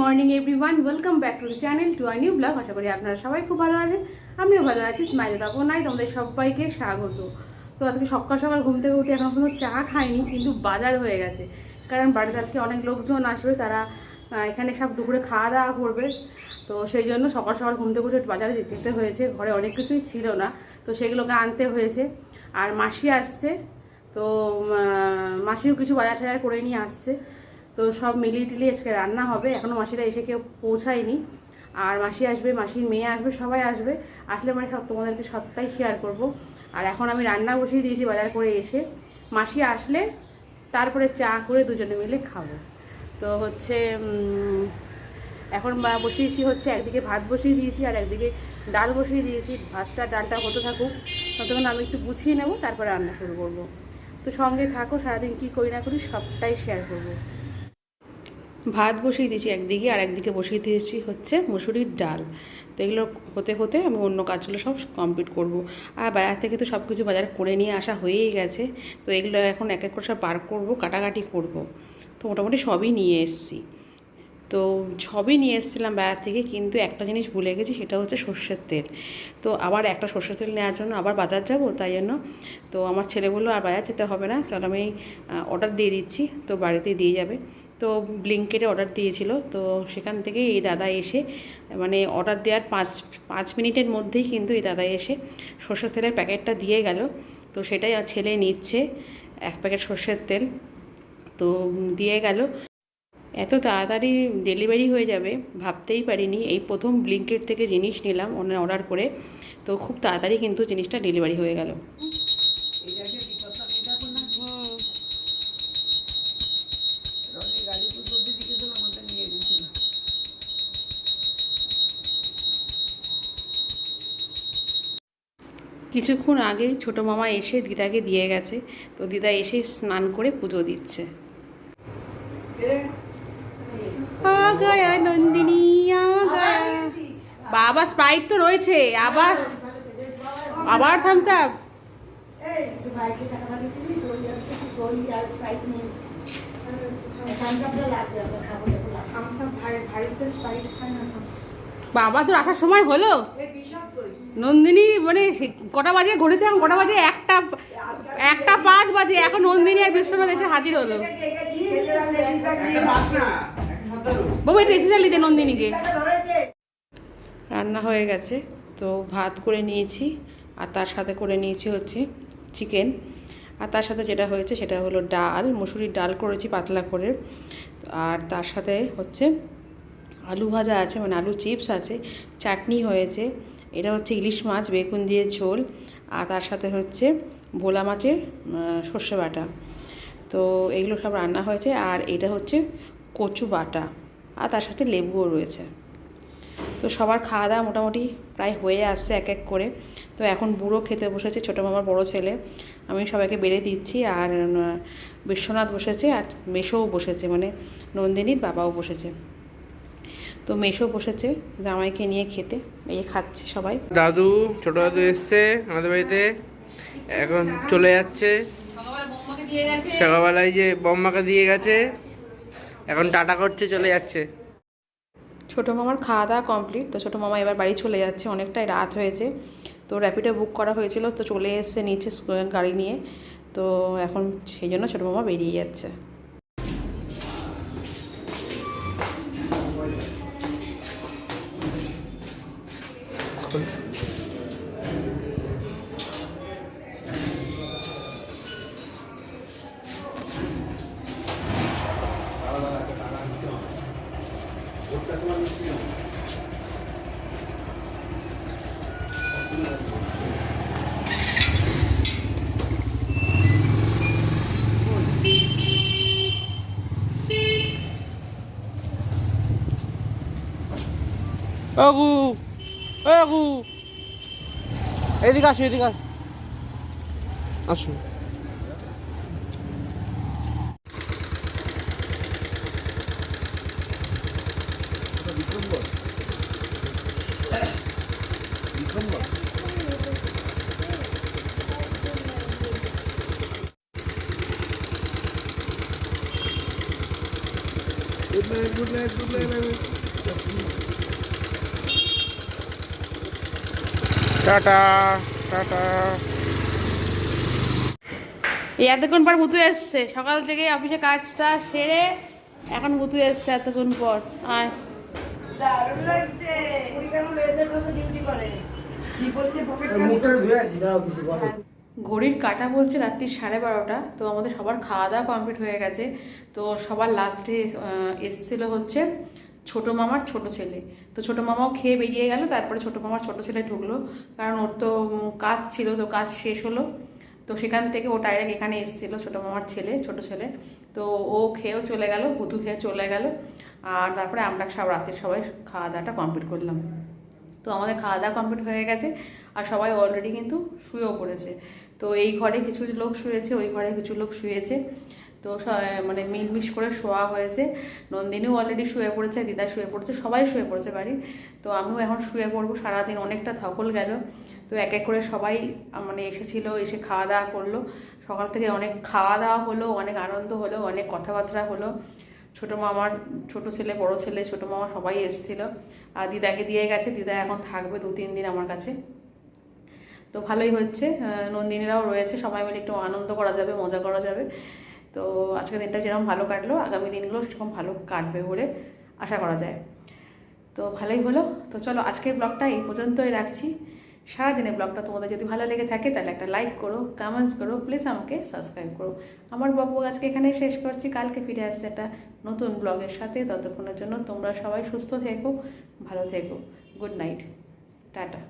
Morning everyone, welcome back to the channel to a new blog. আশা করি আপনারা সবাই খুব ভালো আছেন, আমিও ভালো আছি। স্মাইলে তাপনাই তোমাদের সবাইকে স্বাগত। তো আজকে সকাল সকাল ঘুম থেকে উঠে এখন কোনো চা খাইনি, কিন্তু বাজার হয়ে গেছে। কারণ বাড়িতে আজকে অনেক লোকজন আসবে, তারা এখানে সব দুপুরে খাওয়া দাওয়া করবে। তো সেই জন্য সকাল সকাল ঘুম থেকে উঠে বাজারে যেতে হয়েছে। ঘরে অনেক কিছুই ছিল না, তো সেগুলোকে আনতে হয়েছে। আর মাসি আসছে, তো মাসিও কিছু বাজার টাজার করে নিয়ে আসছে। তো সব মিলিয়ে টিলিয়ে আজকে রান্না হবে। এখনও মাসিরা এসে কেউ পৌঁছায়নি। আর মাসি আসবে, মাসির মেয়ে আসবে, সবাই আসবে। আসলে মানে সব তোমাদেরকে সবটাই শেয়ার করব। আর এখন আমি রান্না বসিয়ে দিয়েছি বাজার করে এসে। মাসি আসলে তারপরে চা করে দুজনে মিলে খাবো। তো হচ্ছে এখন বসিয়েছি হচ্ছে, একদিকে ভাত বসিয়ে দিয়েছি আর একদিকে ডাল বসিয়ে দিয়েছি। ভাতটা ডালটা হতে থাকুক, ততক্ষণ আমি একটু গুছিয়ে নেবো, তারপরে রান্না শুরু করব। তো সঙ্গে থাকো, সারাদিন কী করি না করি সবটাই শেয়ার করব। ভাত বসিয়ে দিয়েছি একদিকে, আর একদিকে বসিয়ে দিয়েছি হচ্ছে মুসুরির ডাল। তো এগুলো হতে হতে আমি অন্য কাজগুলো সব কমপ্লিট করব। আর বাজার থেকে তো সব কিছু বাজার করে নিয়ে আসা হয়েই গেছে। তো এগুলো এখন এক এক করে সব বার করবো, কাটাকাটি করব। তো মোটামুটি সবই নিয়ে এসেছি। তো সবই নিয়ে এসেছিলাম বাজার থেকে, কিন্তু একটা জিনিস ভুলে গেছি, সেটা হচ্ছে সর্ষের তেল। তো আবার একটা সর্ষের তেল নেওয়ার জন্য আবার বাজার যাব, তাই জন্য তো আমার ছেলে বললো আর বাজার যেতে হবে না, চল আমি অর্ডার দিয়ে দিচ্ছি, তো বাড়িতে দিয়ে যাবে। তো ব্লিঙ্কেটে অর্ডার দিয়েছিল, তো সেখান থেকে এই দাদা এসে মানে অর্ডার দেওয়ার পাঁচ মিনিটের মধ্যেই কিন্তু এই দাদা এসে সর্ষের তেলের প্যাকেটটা দিয়ে গেল। তো সেটাই আর ছেলে নিচ্ছে, এক প্যাকেট সর্ষের তেল তো দিয়ে গেল। এত তাড়াতাড়ি ডেলিভারি হয়ে যাবে ভাবতেই পারিনি। এই প্রথম ব্লিঙ্কেট থেকে জিনিস নিলাম অর্ডার করে, তো খুব তাড়াতাড়ি কিন্তু জিনিসটা ডেলিভারি হয়ে গেল। কিছুক্ষণ আগেই ছোটো মামা এসে দিদাকে দিয়ে গেছে, তো দিদা এসে স্নান করে পুজো দিচ্ছে। নন্দিনী বাবা, স্প্রাইট তো রয়েছে, আবার আবার থামস আপ। বাবা তো রাখার সময় হলো। নন্দিনী মানে কটা বাজে ঘড়িতে, এখন কটা বাজে? 1:05 বাজে। এখন নন্দিনী আর বিশ্বনাথ এসে হাজির হলো। বাবু একটু এসে চালিয়ে দে নন্দিনীকে। রান্না হয়ে গেছে, তো ভাত করে নিয়েছি, আর তার সাথে করে নিয়েছি হচ্ছে চিকেন। আর তার সাথে যেটা হয়েছে সেটা হলো ডাল, মুসুরির ডাল করেছি পাতলা করে। আর তার সাথে হচ্ছে আলু ভাজা আছে, মানে আলু চিপস আছে, চাটনি হয়েছে। এটা হচ্ছে ইলিশ মাছ বেগুন দিয়ে ঝোল, আর তার সাথে হচ্ছে ভোলা মাছের সর্ষে বাটা। তো এগুলো সব রান্না হয়েছে। আর এটা হচ্ছে কচু বাটা, আর তার সাথে লেবুও রয়েছে। তো সবার খাওয়া দাওয়া মোটামুটি প্রায় হয়ে আসছে এক এক করে। তো এখন বুড়ো খেতে বসেছে, ছোটো মামার বড় ছেলে। আমি সবাইকে বেড়ে দিচ্ছি, আর বিশ্বনাথ বসেছে, আর মেশোও বসেছে, মানে নন্দিনীর বাবাও বসেছে। তো মেশো বসেছে জামাইকে নিয়ে খেতে, এই খাচ্ছে সবাই। দাদু, ছোট দাদু এসছে আমাদের বাড়িতে, এখন চলে যাচ্ছে। সকালবেলায় যে বম্মাকে দিয়ে গেছে, এখন টাটা করছে, চলে যাচ্ছে। ছোটো মামার খাওয়া দাওয়া কমপ্লিট। তো ছোটো মামা এবার বাড়ি চলে যাচ্ছে, অনেকটাই রাত হয়েছে। তো র্যাপিডো বুক করা হয়েছিল, তো চলে এসছে নিচে গাড়ি নিয়ে। তো এখন সেই জন্য ছোটো মামা বেরিয়ে যাচ্ছে। আগু আগু এদিকে আসো, এদিকে আসুন। Good night, good tata tata. এই এতক্ষণ পর ভুতু এসছে, সকাল থেকে অফিসে কাজটা সেরে এখন ভুতু এসছে এতক্ষণ পর। আয় ঘড়ির কাটা বলছে রাত্রি 12:30। তো আমাদের সবার খাওয়া দাওয়া কমপ্লিট হয়ে গেছে। তো সবার লাস্টে এসছিল হচ্ছে ছোট মামার ছোট ছেলে। তো ছোট মামাও খেয়ে বেরিয়ে গেল, তারপরে ছোট মামার ছোট ছেলে ঢুকলো, কারণ ওর তো কাজ ছিল, তো কাজ শেষ হলো। তো সেখান থেকে ও ডাইরেক্ট এখানে এসেছিলো, ছোট মামার ছেলে, ছোট ছেলে। তো ও খেয়েও চলে গেল, ভুতু খেয়ে চলে গেল। আর তারপরে আমরা সব রাতের সবাই খাওয়া দাওয়াটা কমপ্লিট করলাম। তো আমাদের খাওয়া দাওয়া কমপ্লিট হয়ে গেছে, আর সবাই অলরেডি কিন্তু শুয়েও পড়েছে। তো এই ঘরে কিছু লোক শুয়েছে, ওই ঘরে কিছু লোক শুয়েছে। তো মানে মিলমিশ করে শোয়া হয়েছে। নন্দিনীও অলরেডি শুয়ে পড়েছে, দিদা শুয়ে পড়েছে, সবাই শুয়ে পড়েছে বাড়ি। তো আমিও এখন শুয়ে পড়বো, সারাদিন অনেকটা ধকল গেল। তো এক এক করে সবাই মানে এসেছিলো, এসে খাওয়া দাওয়া করলো। সকাল থেকে অনেক খাওয়া দাওয়া হলো, অনেক আনন্দ হলো, অনেক কথাবার্তা হলো। ছোটো মামার ছোট ছেলে, বড় ছেলে, ছোটো মামা সবাই এসেছিলো। আর দিদাকে দিয়ে গেছে, দিদা এখন থাকবে 2-3 দিন আমার কাছে। তো ভালোই হচ্ছে, নন্দিনীরাও রয়েছে, সবাই মিলে একটু আনন্দ করা যাবে, মজা করা যাবে। তো আজকের দিনটা যেরকম ভালো কাটলো, আগামী দিনগুলো সেরকম ভালো কাটবে বলে আশা করা যায়। তো ভালোই হলো। তো চলো আজকের ব্লগটা এই পর্যন্তই রাখছি। সারাদিনের ব্লগটা তোমাদের যদি ভালো লেগে থাকে তাহলে একটা লাইক করো, কমেন্টস করো, প্লিজ আমাকে সাবস্ক্রাইব করো। আমার বকবক আজকে এখানে শেষ করছি, কালকে ফিরে আসছে একটা নতুন ব্লগের সাথে। ততক্ষণের জন্য তোমরা সবাই সুস্থ থেকো, ভালো থেকো। Good night, tata.